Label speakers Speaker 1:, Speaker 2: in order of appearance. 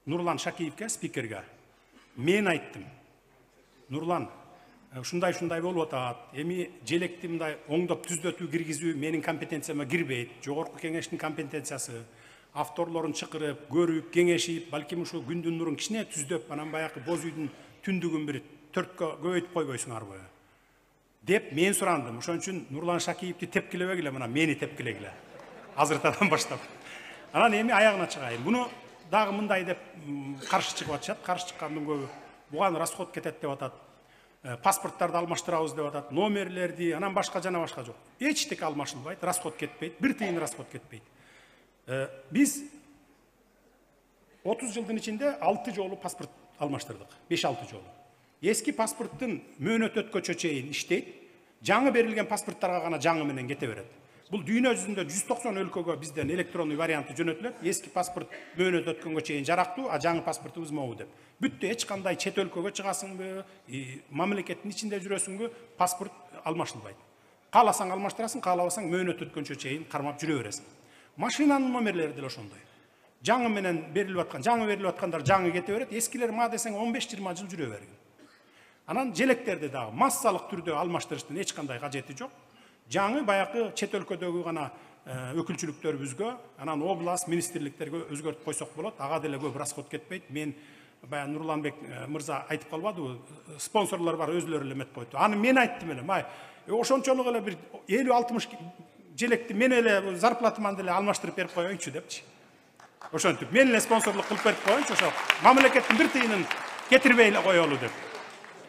Speaker 1: Нурлан Шакиевке, спикерге, мен айттым. Нурлан, ушундай болуп атат. Эми желекти мындай оңдоп түздөтүү киргизүү менин компетенцияма кирбейт. Жогорку кеңештин компетенциясы. Авторлорун чакырып, көрүп, кеңешип, балким ушу күндүн нурун кичине түздөп, анан баягы боз үйдүн түндүгүн бир 4кө көбөйтүп койбойсуңарбы? Деп мен сурандым. Ошон үчүн Нурлан Шакиевди тепкилебегиле, мына мени тепкилегиле. Азыртадан баштап. Анан эми аягына чыгайын. Буну дагы мындай деп каршы чыгып атышат. Каршы чыккандын көбү буган расход кетет деп атат. Паспорттарды алмаштырабыз деп атат. Номерлерди, анан башка жана башка жок. Эчтеке алмашылбайт, расход кетпейт, бир тыйын расход кетпейт. Биз 30 жылдын ичинде 6 жолу паспорт алмаштырдык. 5-6 жолу. Эски паспорттун мөөнөт өткөчө чейин иштейт. Жаңы берилген паспорттарга гана жаңы менен кете берет. Бул дүйнө жүзүндө 190 өлкөгө бизден электрондуу варианты жөнөтүлөт. Эски паспорт мөөнөт өткөнгө чейин жарактуу, а жаңы паспортубуз могу деп. Бүттү, эч кандай чет өлкөгө чыгасыңбы, мамлекеттин ичинде жүрөсүңбү, паспорт алмашылбайт. Кааласаң алмаштырасың, каалабасаң мөөнөт өткөнчө чейин кармап жүрө бересиң. Машинанын номерлери деле ошондой. Жаңы менен берилип аткан, жаңы берилип аткандар жаңы кете берет, эскилер ма десең 15-20 жыл жүрө берген. Анан желектерди дагы массалык түрдө алмаштырыштын эч кандай кажети жок. Жаңы баягы чет өлкөдөгү гана өкүлчүлүктөрүбүзгө, анан область министрликтерге өзгөртүп койсок болот. Ага деле көп расход кетпейт. Мен баягы Нурланбек мырза айтып калбадыбы? Спонсорлор бар, өзлөрү эле эметип койду. Аны мен айттым эле. Май ошончолук эле бир 50-60 желекти мен эле зарплатаман деле алмаштырып берип коеюнчу депчи. Ошентип мен эле спонсорлук кылып берип коеюнчу, ошо мамлекеттин бир тыйынын кетирбей эле коелу деп.